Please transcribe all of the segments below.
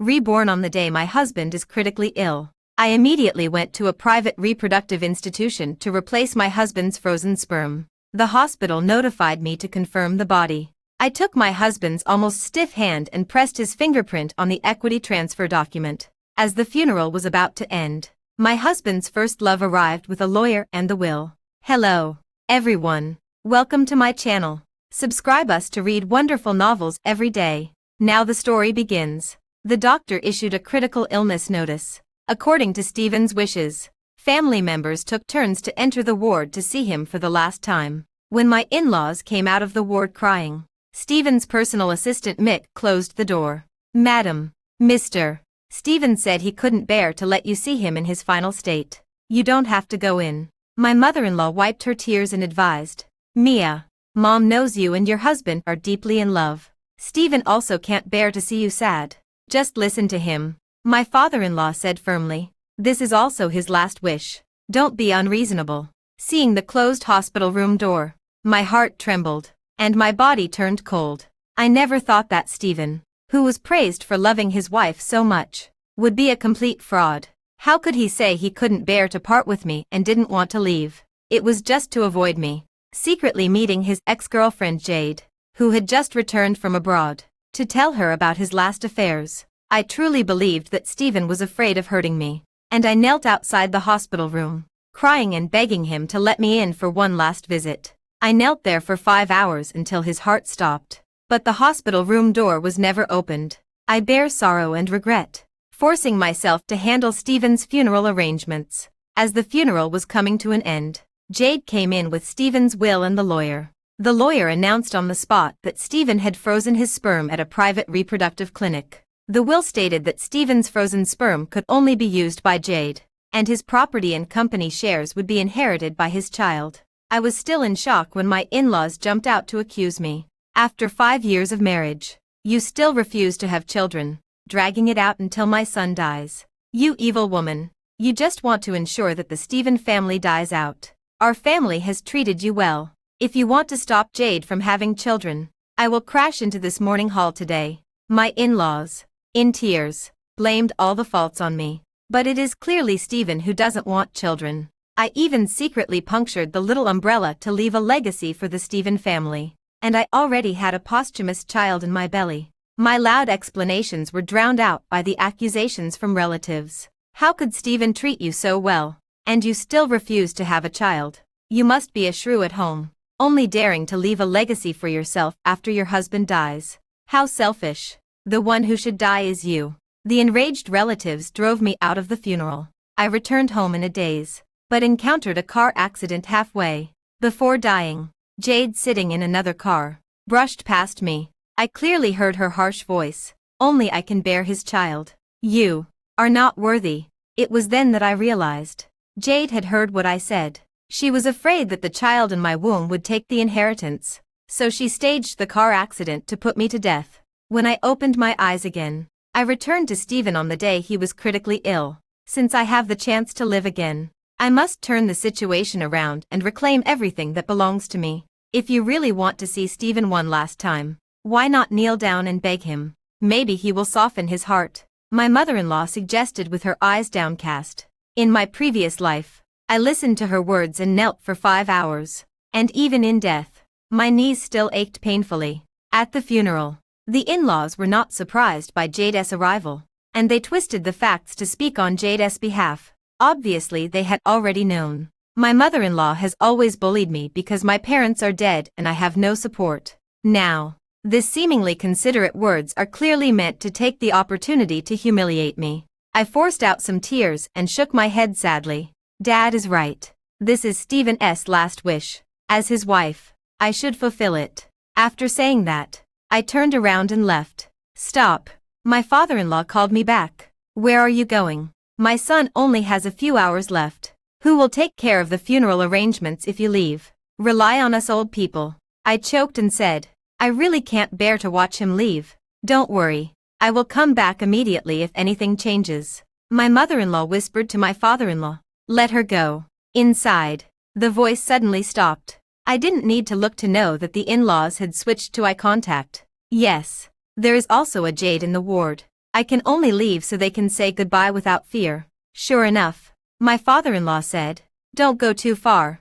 reborn on the day my husband is critically ill. I immediately went to a private reproductive institution to replace my husband's frozen sperm. The hospital notified me to confirm the body. I took my husband's almost stiff hand and pressed his fingerprint on the equity transfer document. As the funeral was about to end, my husband's first love arrived with a lawyer and the will. Hello, everyone. Welcome to my channel. Subscribe us to read wonderful novels every day. Now the story begins. The doctor issued a critical illness notice. According to Stephen's wishes, family members took turns to enter the ward to see him for the last time. When my in-laws came out of the ward crying, Stephen's personal assistant Mick closed the door. Madam, Mr. Stephen said he couldn't bear to let you see him in his final state. You don't have to go in. My mother-in-law wiped her tears and advised. Mia, Mom knows you and your husband are deeply in love. Stephen also can't bear to see you sad. Just listen to him. My father-in-law said firmly. This is also his last wish. Don't be unreasonable. Seeing the closed hospital room door, my heart trembled, and my body turned cold. I never thought that Stephen, who was praised for loving his wife so much, would be a complete fraud. How could he say he couldn't bear to part with me and didn't want to leave? It was just to avoid me. Secretly meeting his ex-girlfriend Jade, who had just returned from abroad, to tell her about his last affairs. I truly believed that Stephen was afraid of hurting me, and I knelt outside the hospital room, crying and begging him to let me in for one last visit. I knelt there for 5 hours until his heart stopped, but the hospital room door was never opened. I bear sorrow and regret, forcing myself to handle Stephen's funeral arrangements. As the funeral was coming to an end, Jade came in with Stephen's will and the lawyer. The lawyer announced on the spot that Stephen had frozen his sperm at a private reproductive clinic. The will stated that Stephen's frozen sperm could only be used by Jade, and his property and company shares would be inherited by his child. I was still in shock when my in-laws jumped out to accuse me. After 5 years of marriage, you still refuse to have children, dragging it out until my son dies. You evil woman, you just want to ensure that the Stephen family dies out. Our family has treated you well. If you want to stop Jade from having children, I will crash into this morning hall today. My in-laws, in tears, blamed all the faults on me. But it is clearly Stephen who doesn't want children. I even secretly punctured the little umbrella to leave a legacy for the Stephen family. And I already had a posthumous child in my belly. My loud explanations were drowned out by the accusations from relatives. How could Stephen treat you so well, and you still refuse to have a child? You must be a shrew at home, only daring to leave a legacy for yourself after your husband dies. How selfish. The one who should die is you. The enraged relatives drove me out of the funeral. I returned home in a daze, but encountered a car accident halfway. Before dying, Jade, sitting in another car, brushed past me. I clearly heard her harsh voice. Only I can bear his child. You are not worthy. It was then that I realized. Jade had heard what I said. She was afraid that the child in my womb would take the inheritance, so she staged the car accident to put me to death. When I opened my eyes again, I returned to Stephen on the day he was critically ill. Since I have the chance to live again, I must turn the situation around and reclaim everything that belongs to me. If you really want to see Stephen one last time, why not kneel down and beg him? Maybe he will soften his heart. My mother-in-law suggested with her eyes downcast. In my previous life, I listened to her words and knelt for 5 hours. And even in death, my knees still ached painfully. At the funeral, the in-laws were not surprised by Jade's arrival, and they twisted the facts to speak on Jade's behalf. Obviously they had already known. My mother-in-law has always bullied me because my parents are dead and I have no support. Now, these seemingly considerate words are clearly meant to take the opportunity to humiliate me. I forced out some tears and shook my head sadly. Dad is right. This is Stephen's last wish. As his wife, I should fulfill it. After saying that, I turned around and left. Stop. My father-in-law called me back. Where are you going? My son only has a few hours left. Who will take care of the funeral arrangements if you leave? Rely on us old people. I choked and said, I really can't bear to watch him leave. Don't worry. I will come back immediately if anything changes. My mother-in-law whispered to my father-in-law. Let her go. Inside, the voice suddenly stopped. I didn't need to look to know that the in-laws had switched to eye contact. Yes, there is also a Jade in the ward. I can only leave so they can say goodbye without fear. Sure enough, my father-in-law said, "Don't go too far."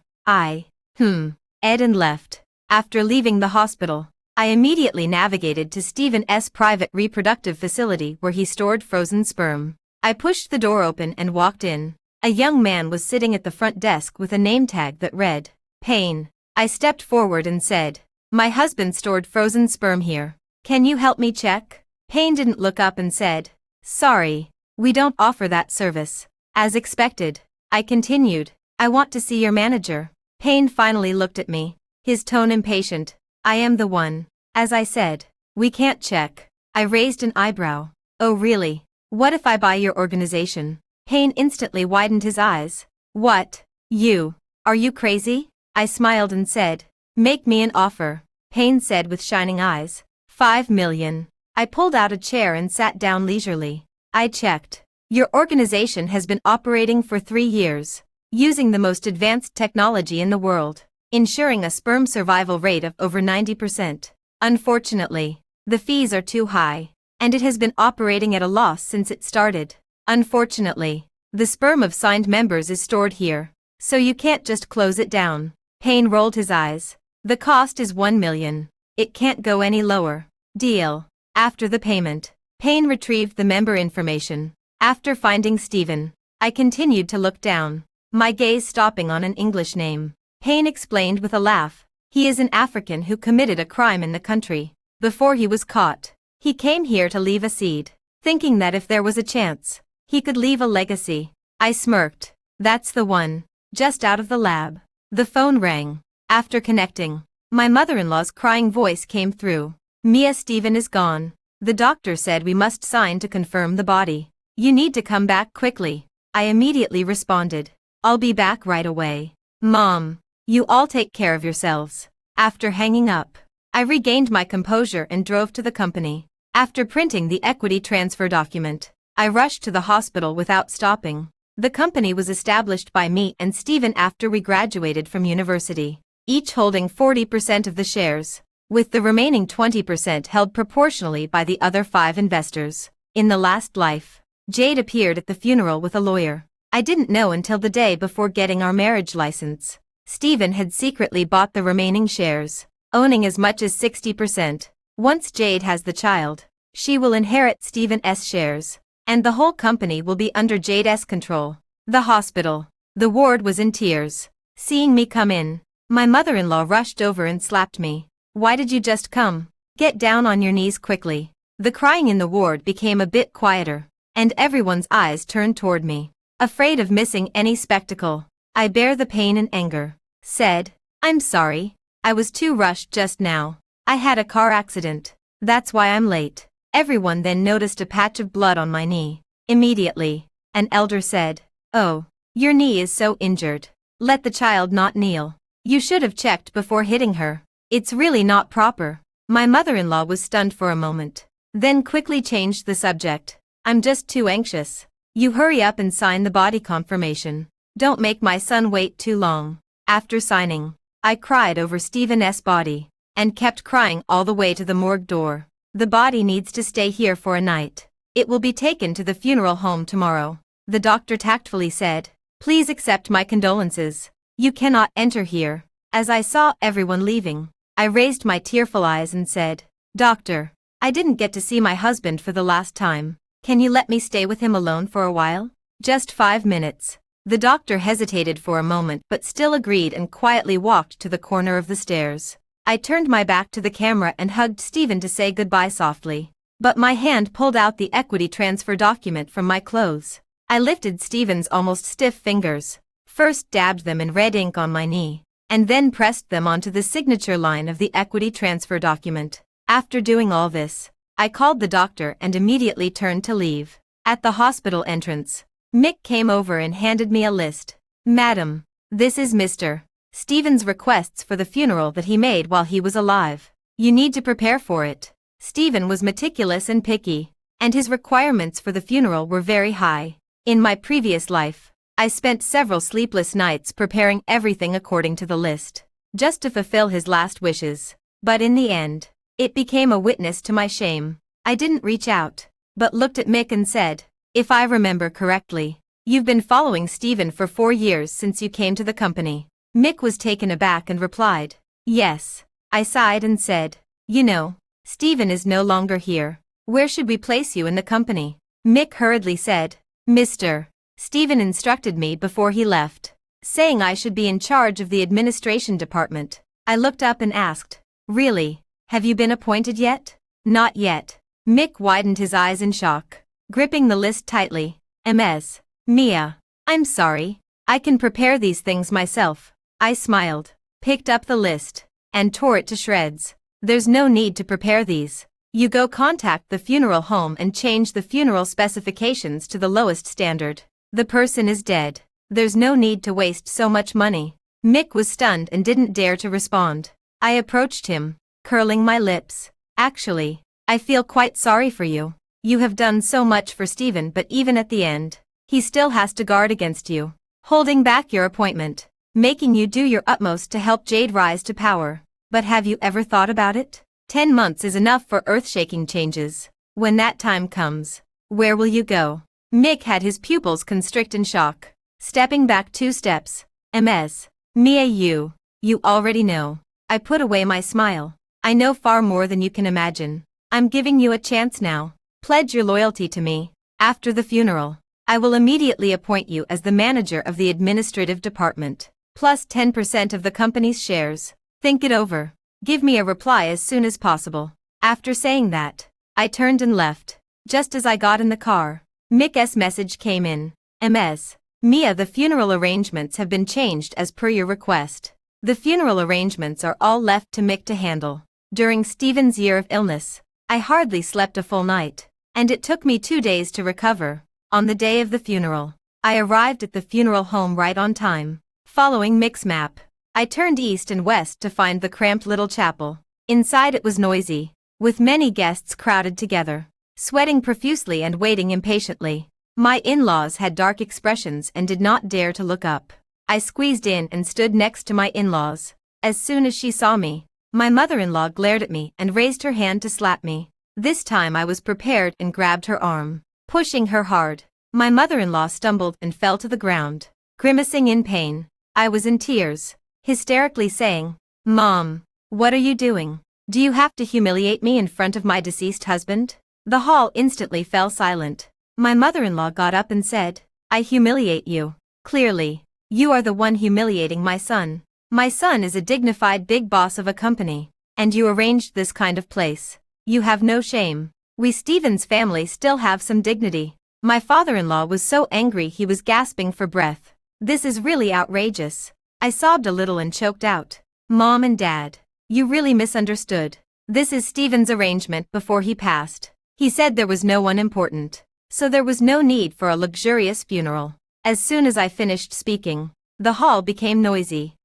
Ed and left. After leaving the hospital, I immediately navigated to Stephen's private reproductive facility where he stored frozen sperm. I pushed the door open and walked in. A young man was sitting at the front desk with a name tag that read, Payne. I stepped forward and said, "My husband stored frozen sperm here. Can you help me check?" Payne didn't look up and said, "Sorry, we don't offer that service." As expected, I continued, "I want to see your manager." Payne finally looked at me, his tone impatient. "I am the one." As I said, "We can't check." I raised an eyebrow. "Oh really? What if I buy your organization?" Payne instantly widened his eyes. "What? You? Are you crazy?" I smiled and said, "Make me an offer." Payne said with shining eyes, "5 million. I pulled out a chair and sat down leisurely. I checked. Your organization has been operating for 3 years, using the most advanced technology in the world, ensuring a sperm survival rate of over 90%. Unfortunately, the fees are too high, and it has been operating at a loss since it started. Unfortunately, the sperm of signed members is stored here, so you can't just close it down." Payne rolled his eyes. "The cost is 1 million. It can't go any lower." "Deal." After the payment, Payne retrieved the member information. After finding Stephen, I continued to look down, my gaze stopping on an English name. Payne explained with a laugh, "He is an African who committed a crime in the country. Before he was caught, he came here to leave a seed, thinking that if there was a chance, he could leave a legacy." I smirked. "That's the one." Just out of the lab, the phone rang. After connecting, my mother-in-law's crying voice came through. "Mia, Stephen is gone. The doctor said we must sign to confirm the body. You need to come back quickly." I immediately responded, "I'll be back right away. Mom, you all take care of yourselves." After hanging up, I regained my composure and drove to the company. After printing the equity transfer document, I rushed to the hospital without stopping. The company was established by me and Stephen after we graduated from university, each holding 40% of the shares, with the remaining 20% held proportionally by the other 5 investors. In the last life, Jade appeared at the funeral with a lawyer. I didn't know until the day before getting our marriage license. Stephen had secretly bought the remaining shares, owning as much as 60%. Once Jade has the child, she will inherit Stephen's shares, and the whole company will be under Jade's control. The hospital. The ward was in tears. Seeing me come in, my mother-in-law rushed over and slapped me. "Why did you just come? Get down on your knees quickly." The crying in the ward became a bit quieter, and everyone's eyes turned toward me. Afraid of missing any spectacle, I bear the pain and anger. Said, "I'm sorry. I was too rushed just now. I had a car accident. That's why I'm late." Everyone then noticed a patch of blood on my knee. Immediately, an elder said, "Oh, your knee is so injured. Let the child not kneel. You should have checked before hitting her. It's really not proper." My mother-in-law was stunned for a moment, then quickly changed the subject. "I'm just too anxious. You hurry up and sign the body confirmation. Don't make my son wait too long." After signing, I cried over Stephen's body, and kept crying all the way to the morgue door. "The body needs to stay here for a night. It will be taken to the funeral home tomorrow." The doctor tactfully said, "Please accept my condolences. You cannot enter here." As I saw everyone leaving, I raised my tearful eyes and said, "Doctor, I didn't get to see my husband for the last time. Can you let me stay with him alone for a while? Just 5 minutes." The doctor hesitated for a moment but still agreed and quietly walked to the corner of the stairs. I turned my back to the camera and hugged Stephen to say goodbye softly. But my hand pulled out the equity transfer document from my clothes. I lifted Stephen's almost stiff fingers, first dabbed them in red ink on my knee, and then pressed them onto the signature line of the equity transfer document. After doing all this, I called the doctor and immediately turned to leave. At the hospital entrance, Mick came over and handed me a list. "Madam, this is Mr. Stephen's requests for the funeral that he made while he was alive. You need to prepare for it." Stephen was meticulous and picky, and his requirements for the funeral were very high. In my previous life, I spent several sleepless nights preparing everything according to the list, just to fulfill his last wishes. But in the end, it became a witness to my shame. I didn't reach out, but looked at Mick and said, "If I remember correctly, you've been following Steven for 4 years since you came to the company." Mick was taken aback and replied, "Yes." I sighed and said, "You know, Steven is no longer here. Where should we place you in the company?" Mick hurriedly said, "Mr. Steven instructed me before he left, saying I should be in charge of the administration department." I looked up and asked, "Really? Have you been appointed yet?" "Not yet." Mick widened his eyes in shock, gripping the list tightly. "Ms. Mia, I'm sorry. I can prepare these things myself." I smiled, picked up the list, and tore it to shreds. "There's no need to prepare these. You go contact the funeral home and change the funeral specifications to the lowest standard. The person is dead. There's no need to waste so much money." Mick was stunned and didn't dare to respond. I approached him, curling my lips. "Actually, I feel quite sorry for you. You have done so much for Steven, but even at the end, he still has to guard against you, holding back your appointment, making you do your utmost to help Jade rise to power. But have you ever thought about it? 10 months is enough for earth-shaking changes. When that time comes, where will you go?" Mick had his pupils constrict in shock, stepping back 2 steps. "Ms. Mia, you already know." I put away my smile. "I know far more than you can imagine. I'm giving you a chance now. Pledge your loyalty to me. After the funeral, I will immediately appoint you as the manager of the administrative department, plus 10% of the company's shares. Think it over. Give me a reply as soon as possible." After saying that, I turned and left. Just as I got in the car, Mick's message came in. "Ms. Mia, the funeral arrangements have been changed as per your request. The funeral arrangements are all left to Mick to handle. During Steven's year of illness, I hardly slept a full night, and it took me 2 days to recover. On the day of the funeral, I arrived at the funeral home right on time. Following Mick's map, I turned east and west to find the cramped little chapel. Inside it was noisy, with many guests crowded together, sweating profusely and waiting impatiently. My in-laws had dark expressions and did not dare to look up. I squeezed in and stood next to my in-laws. As soon as she saw me, my mother-in-law glared at me and raised her hand to slap me. This time I was prepared and grabbed her arm, pushing her hard. My mother-in-law stumbled and fell to the ground, grimacing in pain. I was in tears, hysterically saying, "Mom, what are you doing? Do you have to humiliate me in front of my deceased husband?" The hall instantly fell silent. My mother-in-law got up and said, "I humiliate you. Clearly, you are the one humiliating my son. My son is a dignified big boss of a company, and you arranged this kind of place. You have no shame. We Stevens family still have some dignity." My father-in-law was so angry he was gasping for breath. "This is really outrageous." I sobbed a little and choked out, "Mom and Dad, you really misunderstood. This is Steven's arrangement before he passed. He said there was no one important, so there was no need for a luxurious funeral." As soon as I finished speaking, the hall became noisy.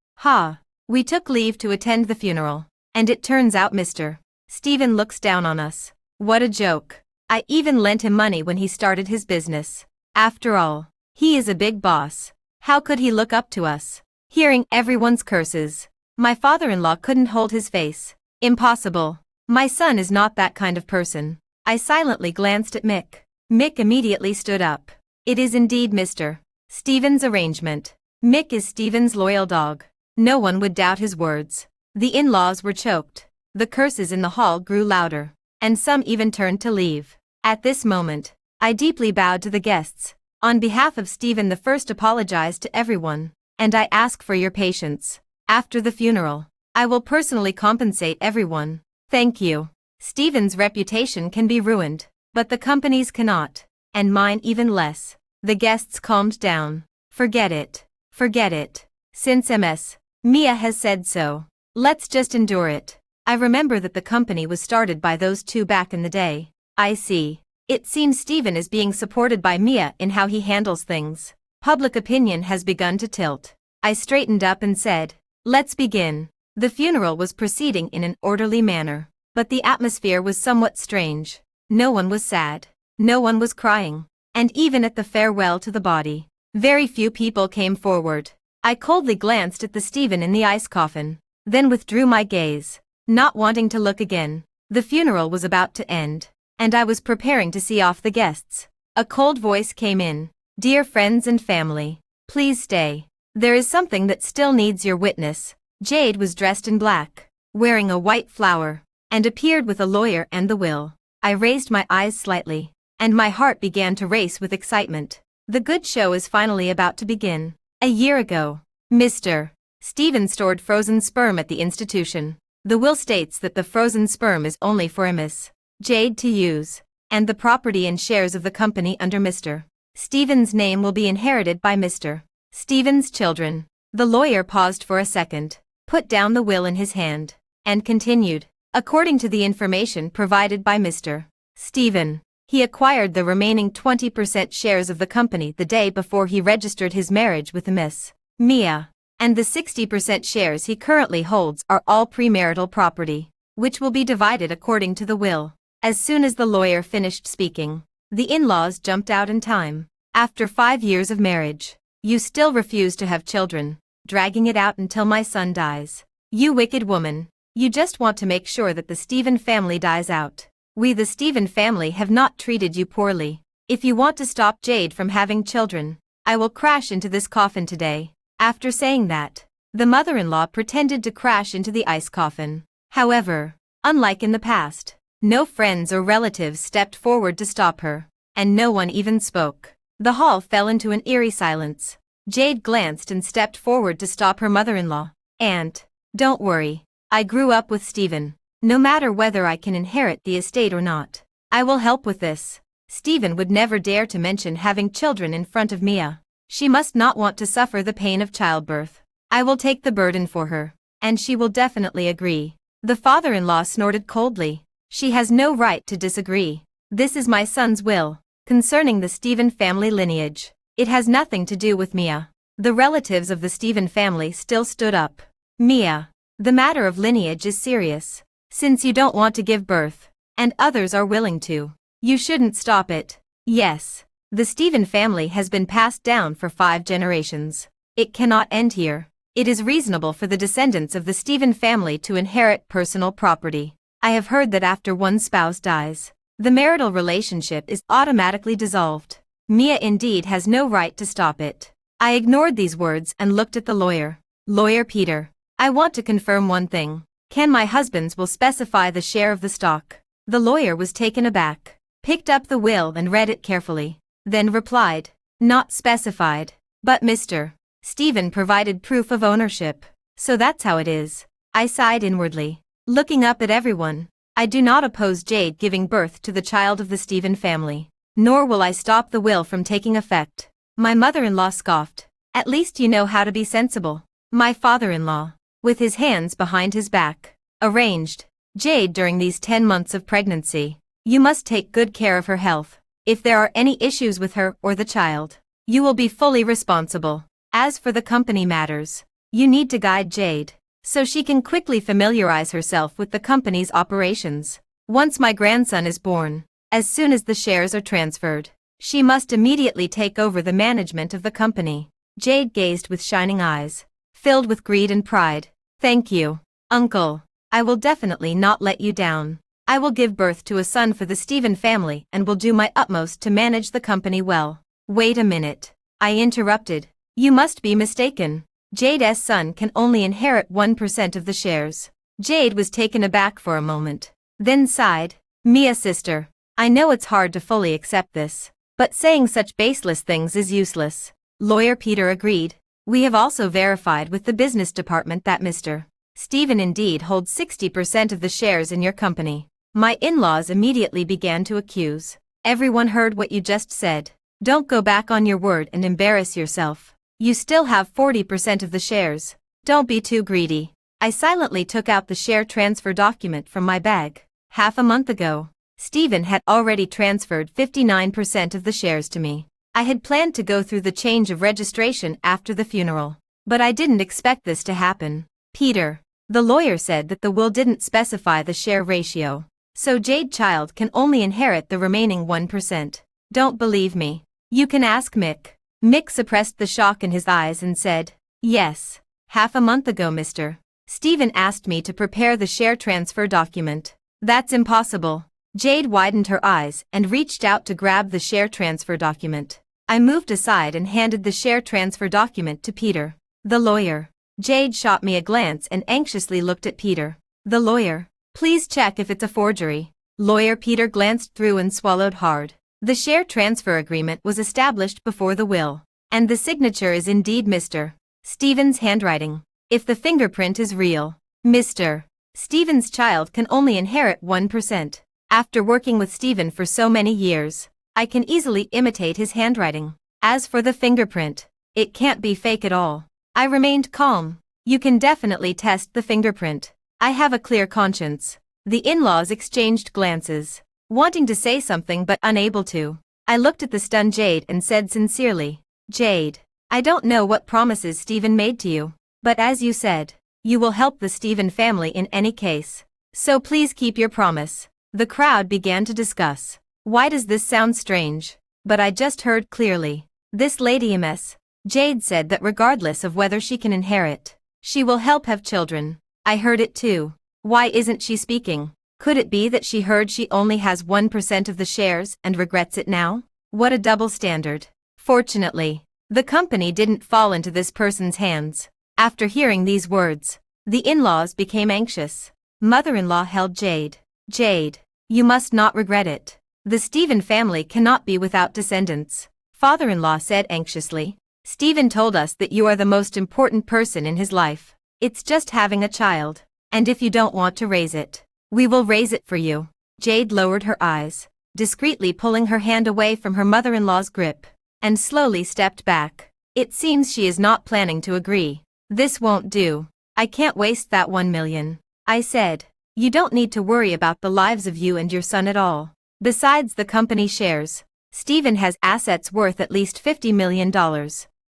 We took leave to attend the funeral, and it turns out Mr. Steven looks down on us. What a joke. I even lent him money when he started his business. After all, he is a big boss. How could he look up to us? Hearing everyone's curses, my father-in-law couldn't hold his face. "Impossible. My son is not that kind of person." I silently glanced at Mick. Mick immediately stood up. "It is indeed Mr. Steven's arrangement. Mick is Steven's loyal dog." No one would doubt his words. The in-laws were choked. The curses in the hall grew louder, and some even turned to leave. At this moment, I deeply bowed to the guests. On behalf of Steven, the first apologized to everyone, and I ask for your patience. After the funeral, I will personally compensate everyone. Thank you. Steven's reputation can be ruined, but the company's cannot, and mine even less. The guests calmed down. Forget it. Forget it. Since Ms. Mia has said so, let's just endure it. I remember that the company was started by those two back in the day. I see. It seems Steven is being supported by Mia in how he handles things. Public opinion has begun to tilt. I straightened up and said, "Let's begin." The funeral was proceeding in an orderly manner, but the atmosphere was somewhat strange. No one was sad. No one was crying. And even at the farewell to the body, very few people came forward. I coldly glanced at the Steven in the ice coffin, then withdrew my gaze, not wanting to look again. The funeral was about to end. and I was preparing to see off the guests. A cold voice came in. Dear friends and family, please stay. There is something that still needs your witness. Jade was dressed in black, wearing a white flower, and appeared with a lawyer and the will. I raised my eyes slightly, and my heart began to race with excitement. The good show is finally about to begin. A year ago, Mr. Stephen stored frozen sperm at the institution. The will states that the frozen sperm is only for Miss Jade to use, and the property and shares of the company under Mr. Stephen's name will be inherited by Mr. Stephen's children. The lawyer paused for a second, put down the will in his hand, and continued. According to the information provided by Mr. Stephen, he acquired the remaining 20% shares of the company the day before he registered his marriage with Miss Mia, and the 60% shares he currently holds are all premarital property, which will be divided according to the will. As soon as the lawyer finished speaking, the in-laws jumped out in time. After 5 years of marriage, you still refuse to have children, dragging it out until my son dies. You wicked woman, you just want to make sure that the Stephen family dies out. We the Stephen family have not treated you poorly. If you want to stop Jade from having children, I will crash into this coffin today. After saying that, the mother-in-law pretended to crash into the ice coffin. However, unlike in the past, no friends or relatives stepped forward to stop her, and no one even spoke. The hall fell into an eerie silence. Jade glanced and stepped forward to stop her mother-in-law. Aunt, don't worry, I grew up with Stephen. No matter whether I can inherit the estate or not, I will help with this. Stephen would never dare to mention having children in front of Mia. She must not want to suffer the pain of childbirth. I will take the burden for her, and she will definitely agree. The father-in-law snorted coldly. She has no right to disagree. This is my son's will, concerning the Stephen family lineage. It has nothing to do with Mia. The relatives of the Stephen family still stood up. Mia, the matter of lineage is serious. Since you don't want to give birth, and others are willing to, you shouldn't stop it. Yes, the Stephen family has been passed down for 5 generations. It cannot end here. It is reasonable for the descendants of the Stephen family to inherit personal property. I have heard that after one spouse dies, the marital relationship is automatically dissolved. Mia indeed has no right to stop it. I ignored these words and looked at the lawyer. Lawyer Peter, I want to confirm one thing. Can my husband's will specify the share of the stock? The lawyer was taken aback, picked up the will and read it carefully, then replied, not specified. But Mr. Stephen provided proof of ownership, so that's how it is. I sighed inwardly, looking up at everyone. I do not oppose Jade giving birth to the child of the Stephen family, nor will I stop the will from taking effect. My mother-in-law scoffed. At least you know how to be sensible. My father-in-law, with his hands behind his back, arranged. Jade during these 10 months of pregnancy, you must take good care of her health. If there are any issues with her or the child, you will be fully responsible. As for the company matters, you need to guide Jade, so she can quickly familiarize herself with the company's operations. Once my grandson is born, as soon as the shares are transferred, she must immediately take over the management of the company. Jade gazed with shining eyes, filled with greed and pride. Thank you, uncle. I will definitely not let you down. I will give birth to a son for the Stephen family and will do my utmost to manage the company well. Wait a minute, I interrupted. You must be mistaken. Jade's son can only inherit 1% of the shares. Jade was taken aback for a moment, then sighed. Mia sister, I know it's hard to fully accept this, but saying such baseless things is useless. Lawyer Peter agreed. We have also verified with the business department that Mr. Stephen indeed holds 60% of the shares in your company. My in-laws immediately began to accuse. Everyone heard what you just said. Don't go back on your word and embarrass yourself. You still have 40% of the shares. Don't be too greedy. I silently took out the share transfer document from my bag. Half a month ago, Stephen had already transferred 59% of the shares to me. I had planned to go through the change of registration after the funeral, but I didn't expect this to happen. Peter, the lawyer said that the will didn't specify the share ratio, so Jade child can only inherit the remaining 1%. Don't believe me? You can ask Mick. Mick suppressed the shock in his eyes and said, yes, half a month ago Mr. Stephen asked me to prepare the share transfer document. That's impossible. Jade widened her eyes and reached out to grab the share transfer document. I moved aside and handed the share transfer document to Peter, the lawyer. Jade shot me a glance and anxiously looked at Peter, the lawyer. Please check if it's a forgery. Lawyer Peter glanced through and swallowed hard. The share transfer agreement was established before the will, and the signature is indeed Mr. Stephen's handwriting. If the fingerprint is real, Mr. Stephen's child can only inherit 1%. After working with Stephen for so many years, I can easily imitate his handwriting. As for the fingerprint, it can't be fake at all. I remained calm. You can definitely test the fingerprint. I have a clear conscience. The in-laws exchanged glances, wanting to say something but unable to. I looked at the stunned Jade and said sincerely, Jade, I don't know what promises Stephen made to you, but as you said, you will help the Stephen family in any case. So please keep your promise. The crowd began to discuss. Why does this sound strange? But I just heard clearly. This lady Ms. Jade said that regardless of whether she can inherit, she will help have children. I heard it too. Why isn't she speaking? Could it be that she heard she only has 1% of the shares and regrets it now? What a double standard. Fortunately, the company didn't fall into this person's hands. After hearing these words, the in-laws became anxious. Mother-in-law held Jade. Jade, you must not regret it. The Stephen family cannot be without descendants. Father-in-law said anxiously. Stephen told us that you are the most important person in his life. It's just having a child. And if you don't want to raise it, we will raise it for you. Jade lowered her eyes, discreetly pulling her hand away from her mother-in-law's grip, and slowly stepped back. It seems she is not planning to agree. This won't do. I can't waste that 1 million. I said, you don't need to worry about the lives of you and your son at all. Besides the company shares, Stephen has assets worth at least $50 million.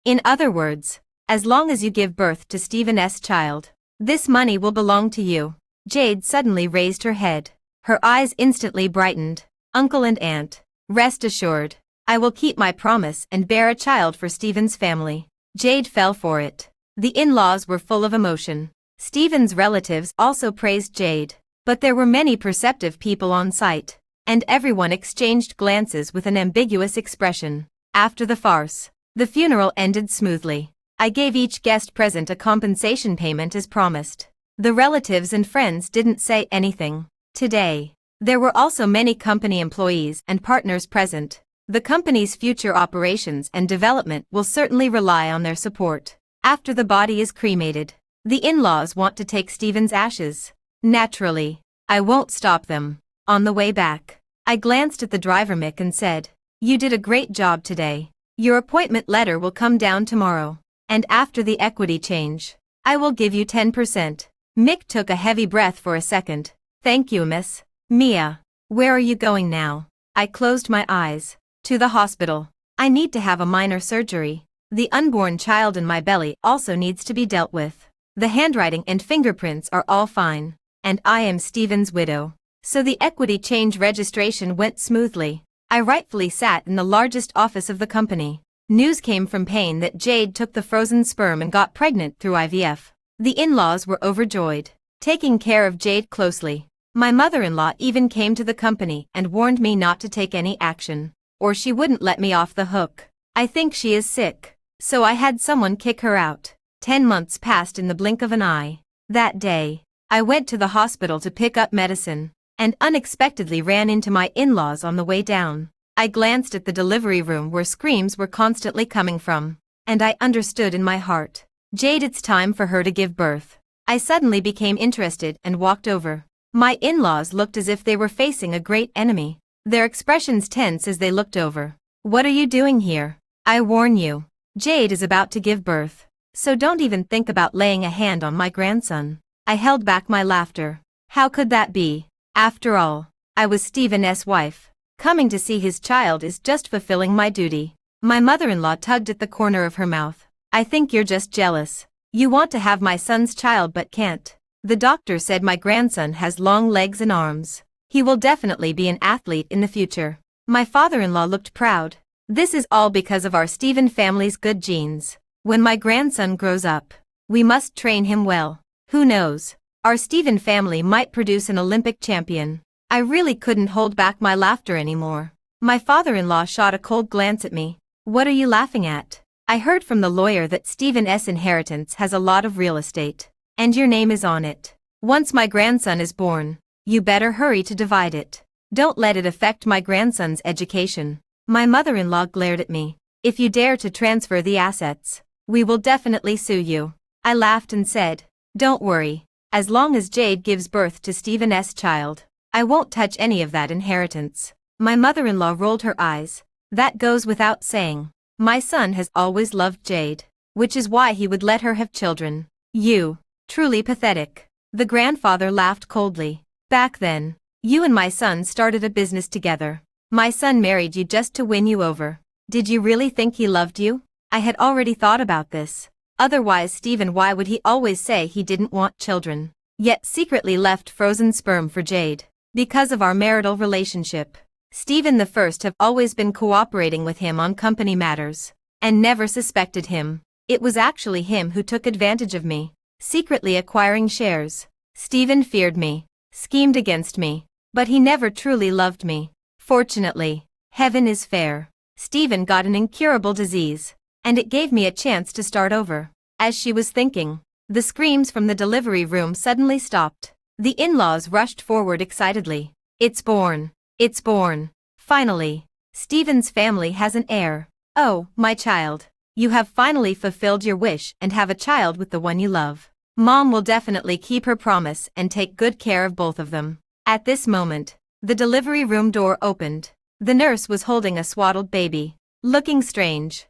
In other words, as long as you give birth to Stephen's child, this money will belong to you. Jade suddenly raised her head. Her eyes instantly brightened. Uncle and aunt, rest assured, I will keep my promise and bear a child for Stephen's family. Jade fell for it. The in-laws were full of emotion. Stephen's relatives also praised Jade, but there were many perceptive people on site, and everyone exchanged glances with an ambiguous expression. After the farce, the funeral ended smoothly. I gave each guest present a compensation payment as promised. The relatives and friends didn't say anything. Today, there were also many company employees and partners present. The company's future operations and development will certainly rely on their support. After the body is cremated, the in-laws want to take Stephen's ashes. Naturally, I won't stop them. On the way back, I glanced at the driver Mick and said, you did a great job today. Your appointment letter will come down tomorrow. And after the equity change, I will give you 10%. Mick took a heavy breath for a second. Thank you, Miss Mia. Where are you going now? I closed my eyes. To the hospital. I need to have a minor surgery. The unborn child in my belly also needs to be dealt with. The handwriting and fingerprints are all fine. And I am Stephen's widow. So the equity change registration went smoothly. I rightfully sat in the largest office of the company. News came from Payne that Jade took the frozen sperm and got pregnant through IVF. The in-laws were overjoyed, taking care of Jade closely. My mother-in-law even came to the company and warned me not to take any action, or she wouldn't let me off the hook. I think she is sick, so I had someone kick her out. 10 months passed in the blink of an eye. That day, I went to the hospital to pick up medicine, and unexpectedly ran into my in-laws on the way down. I glanced at the delivery room where screams were constantly coming from, and I understood in my heart, Jade, it's time for her to give birth. I suddenly became interested and walked over. My in-laws looked as if they were facing a great enemy, their expressions tense as they looked over. What are you doing here? I warn you, Jade is about to give birth, so don't even think about laying a hand on my grandson. I held back my laughter. How could that be? After all, I was Stephen's wife. Coming to see his child is just fulfilling my duty. My mother-in-law tugged at the corner of her mouth. I think you're just jealous. You want to have my son's child but can't. The doctor said my grandson has long legs and arms. He will definitely be an athlete in the future. My father-in-law looked proud. This is all because of our Stephen family's good genes. When my grandson grows up, we must train him well. Who knows? Our Stephen family might produce an Olympic champion. I really couldn't hold back my laughter anymore. My father-in-law shot a cold glance at me. What are you laughing at? I heard from the lawyer that Stephen's inheritance has a lot of real estate. And your name is on it. Once my grandson is born, you better hurry to divide it. Don't let it affect my grandson's education. My mother-in-law glared at me. If you dare to transfer the assets, we will definitely sue you. I laughed and said, don't worry. As long as Jade gives birth to Stephen's child, I won't touch any of that inheritance. My mother-in-law rolled her eyes. That goes without saying. My son has always loved Jade, which is why he would let her have children. You. Truly pathetic. The grandfather laughed coldly. Back then, you and my son started a business together. My son married you just to win you over. Did you really think he loved you? I had already thought about this. Otherwise, Stephen, why would he always say he didn't want children, yet secretly left frozen sperm for Jade? Because of our marital relationship. Stephen the First have always been cooperating with him on company matters, and never suspected him. It was actually him who took advantage of me, secretly acquiring shares. Stephen feared me, schemed against me, but he never truly loved me. Fortunately, heaven is fair. Stephen got an incurable disease, and it gave me a chance to start over. As she was thinking, the screams from the delivery room suddenly stopped. The in-laws rushed forward excitedly. It's born. It's born. Finally, Stephen's family has an heir. Oh, my child. You have finally fulfilled your wish and have a child with the one you love. Mom will definitely keep her promise and take good care of both of them. At this moment, the delivery room door opened. The nurse was holding a swaddled baby, looking strange.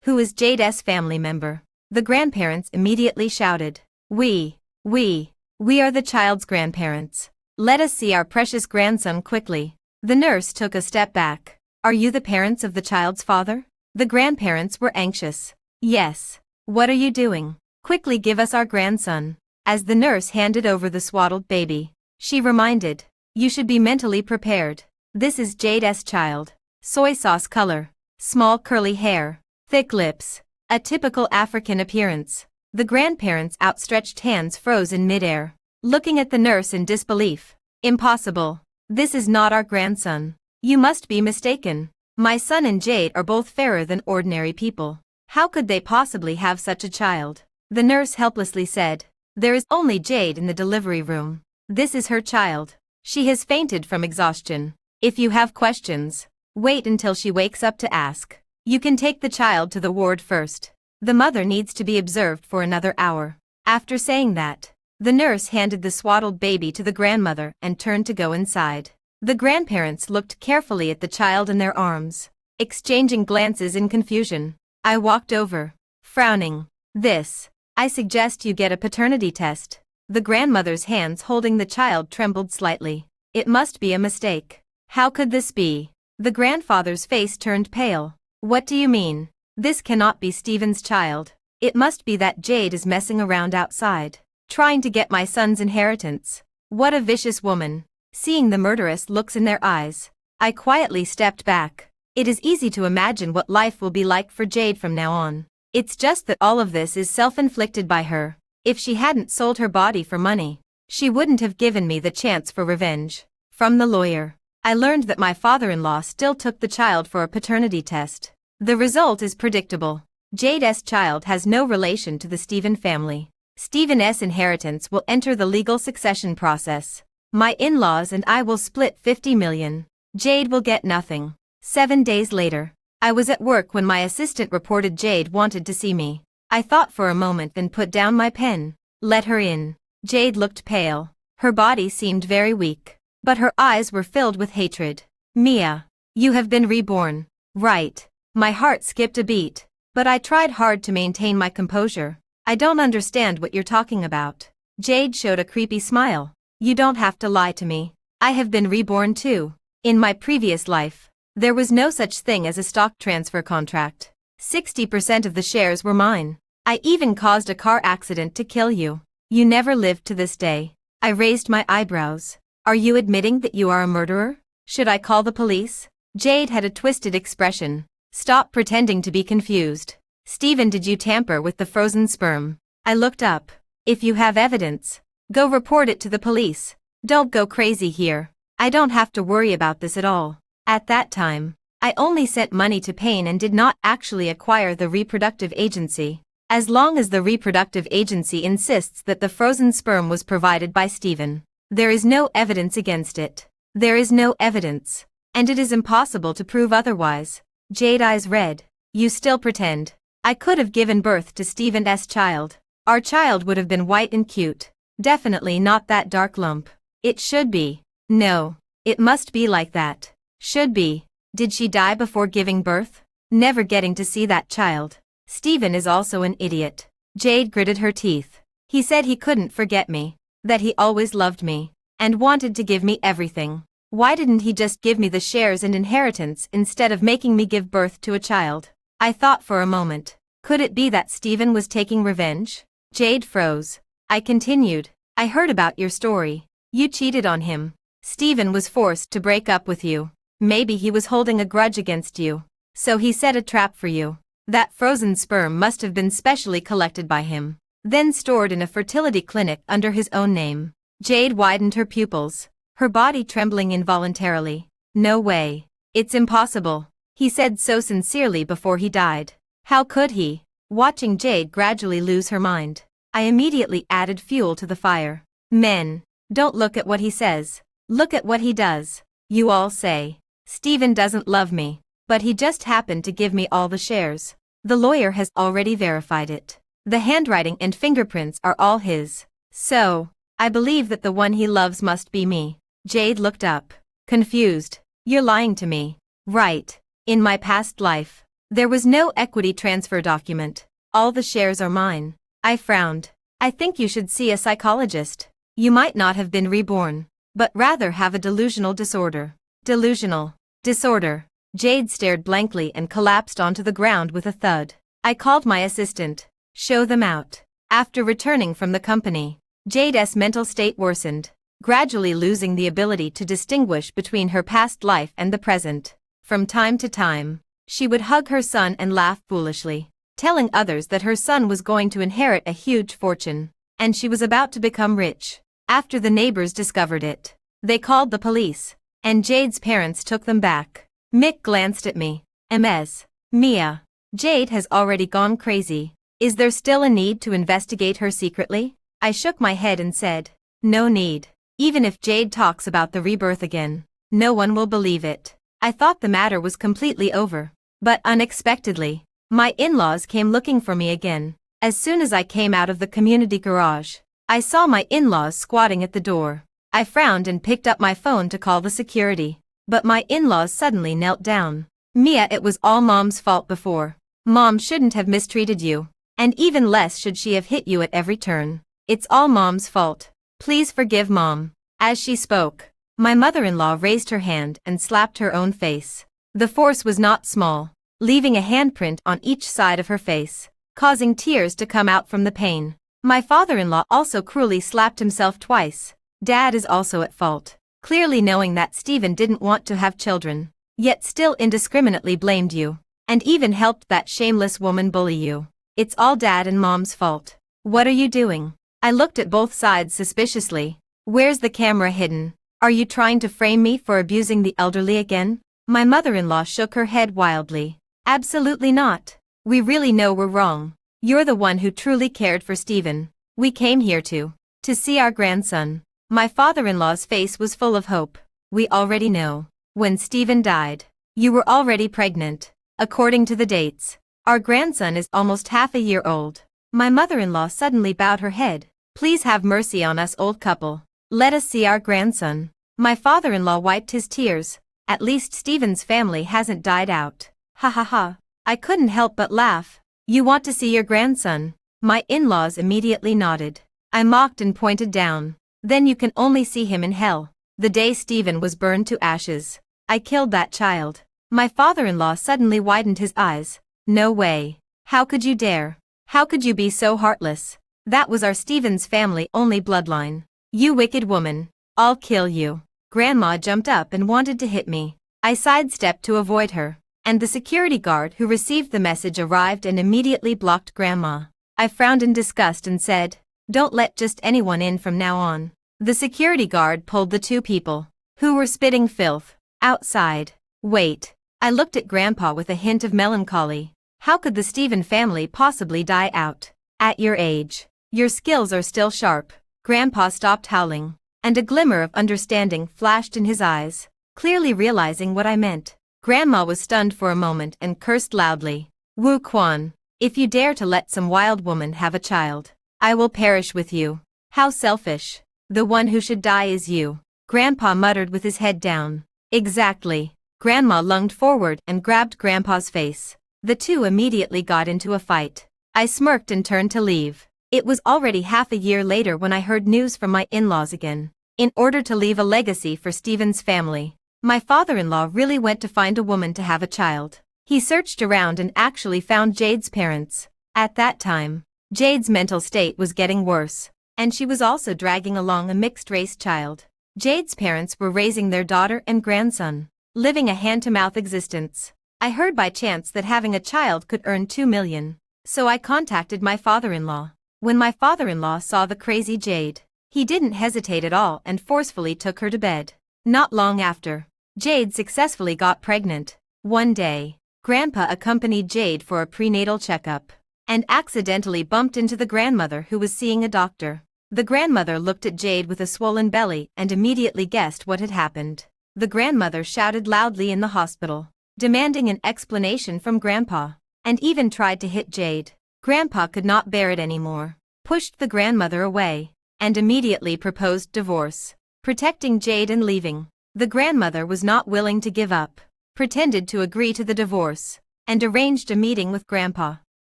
Who is Jade's family member? The grandparents immediately shouted. We are the child's grandparents. Let us see our precious grandson quickly. The nurse took a step back. Are you the parents of the child's father? The grandparents were anxious. Yes. What are you doing? Quickly give us our grandson. As the nurse handed over the swaddled baby, she reminded, you should be mentally prepared. This is Jade's child. Soy sauce color, small curly hair, thick lips, a typical African appearance. The grandparents' outstretched hands froze in midair, looking at the nurse in disbelief. Impossible. This is not our grandson. You must be mistaken. My son and Jade are both fairer than ordinary people. How could they possibly have such a child? The nurse helplessly said, there is only Jade in the delivery room. This is her child. She has fainted from exhaustion. If you have questions, wait until she wakes up to ask. You can take the child to the ward first. The mother needs to be observed for another hour. After saying that, the nurse handed the swaddled baby to the grandmother and turned to go inside. The grandparents looked carefully at the child in their arms, exchanging glances in confusion. I walked over, frowning. I suggest you get a paternity test. The grandmother's hands holding the child trembled slightly. It must be a mistake. How could this be? The grandfather's face turned pale. What do you mean? This cannot be Stephen's child. It must be that Jade is messing around outside, trying to get my son's inheritance. What a vicious woman. Seeing the murderous looks in their eyes, I quietly stepped back. It is easy to imagine what life will be like for Jade from now on. It's just that all of this is self-inflicted by her. If she hadn't sold her body for money, she wouldn't have given me the chance for revenge. From the lawyer, I learned that my father-in-law still took the child for a paternity test. The result is predictable. Jade's child has no relation to the Stephen family. Stephen's inheritance will enter the legal succession process. My in-laws and I will split 50 million. Jade will get nothing. 7 days later, I was at work when my assistant reported Jade wanted to see me. I thought for a moment then put down my pen. Let her in. Jade looked pale. Her body seemed very weak, but her eyes were filled with hatred. Mia, you have been reborn. Right. My heart skipped a beat, but I tried hard to maintain my composure. I don't understand what you're talking about. Jade showed a creepy smile. You don't have to lie to me. I have been reborn too. In my previous life, there was no such thing as a stock transfer contract. 60% of the shares were mine. I even caused a car accident to kill you. You never lived to this day. I raised my eyebrows. Are you admitting that you are a murderer? Should I call the police? Jade had a twisted expression. Stop pretending to be confused. Stephen, did you tamper with the frozen sperm? I looked up. If you have evidence, go report it to the police. Don't go crazy here. I don't have to worry about this at all. At that time, I only sent money to Payne and did not actually acquire the reproductive agency. As long as the reproductive agency insists that the frozen sperm was provided by Stephen, there is no evidence against it. There is no evidence. And it is impossible to prove otherwise. Jade eyes red. You still pretend. I could have given birth to Stephen's child. Our child would have been white and cute. Definitely not that dark lump. It should be. No. It must be like that. Should be. Did she die before giving birth? Never getting to see that child. Stephen is also an idiot. Jade gritted her teeth. He said he couldn't forget me. That he always loved me. And wanted to give me everything. Why didn't he just give me the shares and inheritance instead of making me give birth to a child? I thought for a moment. Could it be that Stephen was taking revenge? Jade froze. I continued. I heard about your story. You cheated on him. Stephen was forced to break up with you. Maybe he was holding a grudge against you. So he set a trap for you. That frozen sperm must have been specially collected by him, then stored in a fertility clinic under his own name. Jade widened her pupils, her body trembling involuntarily. No way. It's impossible. He said so sincerely before he died. How could he? Watching Jade gradually lose her mind, I immediately added fuel to the fire. Men, don't look at what he says. Look at what he does. You all say, Stephen doesn't love me, but he just happened to give me all the shares. The lawyer has already verified it. The handwriting and fingerprints are all his. So, I believe that the one he loves must be me. Jade looked up, confused. You're lying to me. Right. In my past life, there was no equity transfer document. All the shares are mine. I frowned. I think you should see a psychologist. You might not have been reborn, but rather have a delusional disorder. Delusional disorder. Jade stared blankly and collapsed onto the ground with a thud. I called my assistant. Show them out. After returning from the company, Jade's mental state worsened, gradually losing the ability to distinguish between her past life and the present. From time to time, she would hug her son and laugh foolishly, telling others that her son was going to inherit a huge fortune, and she was about to become rich. After the neighbors discovered it, they called the police, and Jade's parents took them back. Mick glanced at me. Ms. Mia. Jade has already gone crazy. Is there still a need to investigate her secretly? I shook my head and said, no need. Even if Jade talks about the rebirth again, no one will believe it. I thought the matter was completely over. But unexpectedly, my in-laws came looking for me again. As soon as I came out of the community garage, I saw my in-laws squatting at the door. I frowned and picked up my phone to call the security. But my in-laws suddenly knelt down. Mia, it was all Mom's fault before. Mom shouldn't have mistreated you. And even less should she have hit you at every turn. It's all Mom's fault. Please forgive Mom. As she spoke, my mother-in-law raised her hand and slapped her own face. The force was not small, leaving a handprint on each side of her face, causing tears to come out from the pain. My father-in-law also cruelly slapped himself twice. Dad is also at fault. Clearly knowing that Stephen didn't want to have children, yet still indiscriminately blamed you, and even helped that shameless woman bully you. It's all Dad and Mom's fault. What are you doing? I looked at both sides suspiciously. Where's the camera hidden? Are you trying to frame me for abusing the elderly again? My mother-in-law shook her head wildly. Absolutely not. We really know we're wrong. You're the one who truly cared for Stephen. We came here to see our grandson. My father-in-law's face was full of hope. We already know. When Stephen died, you were already pregnant. According to the dates, our grandson is almost half a year old. My mother-in-law suddenly bowed her head. Please have mercy on us, old couple. Let us see our grandson. My father-in-law wiped his tears. At least Stephen's family hasn't died out. Ha ha ha. I couldn't help but laugh. You want to see your grandson? My in-laws immediately nodded. I mocked and pointed down. Then you can only see him in hell. The day Stephen was burned to ashes, I killed that child. My father-in-law suddenly widened his eyes. No way. How could you dare? How could you be so heartless? That was our Stephen's family only bloodline. You wicked woman. I'll kill you. Grandma jumped up and wanted to hit me. I sidestepped to avoid her, and the security guard who received the message arrived and immediately blocked Grandma. I frowned in disgust and said, don't let just anyone in from now on. The security guard pulled the two people. who were spitting filth outside. Wait. I looked at Grandpa with a hint of melancholy. How could the Stephen family possibly die out? At your age, your skills are still sharp. Grandpa stopped howling, and a glimmer of understanding flashed in his eyes, clearly realizing what I meant. Grandma was stunned for a moment and cursed loudly. Wu Quan, if you dare to let some wild woman have a child, I will perish with you. How selfish. The one who should die is you. Grandpa muttered with his head down. Exactly. Grandma lunged forward and grabbed Grandpa's face. The two immediately got into a fight. I smirked and turned to leave. It was already half a year later when I heard news from my in-laws again. In order to leave a legacy for Stephen's family, my father-in-law really went to find a woman to have a child. He searched around and actually found Jade's parents. At that time, Jade's mental state was getting worse, and she was also dragging along a mixed-race child. Jade's parents were raising their daughter and grandson, living a hand-to-mouth existence. I heard by chance that having a child could earn 2 million, so I contacted my father-in-law. When my father-in-law saw the crazy Jade, he didn't hesitate at all and forcefully took her to bed. Not long after, Jade successfully got pregnant. One day, Grandpa accompanied Jade for a prenatal checkup, and accidentally bumped into the grandmother who was seeing a doctor. The grandmother looked at Jade with a swollen belly and immediately guessed what had happened. The grandmother shouted loudly in the hospital, demanding an explanation from Grandpa, and even tried to hit Jade. Grandpa could not bear it anymore, pushed the grandmother away, and immediately proposed divorce, protecting Jade and leaving. The grandmother was not willing to give up, pretended to agree to the divorce, and arranged a meeting with Grandpa.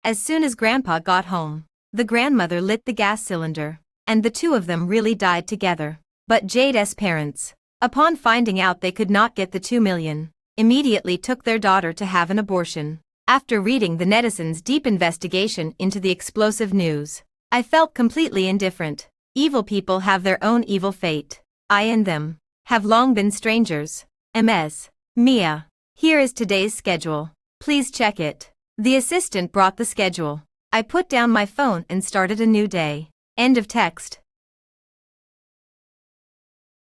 As soon as Grandpa got home, the grandmother lit the gas cylinder, and the two of them really died together. But Jade's parents, upon finding out they could not get the 2 million, immediately took their daughter to have an abortion. After reading the netizens' deep investigation into the explosive news, I felt completely indifferent. Evil people have their own evil fate. I and them have long been strangers. Ms. Mia. Here is today's schedule. Please check it. The assistant brought the schedule. I put down my phone and started a new day. End of text.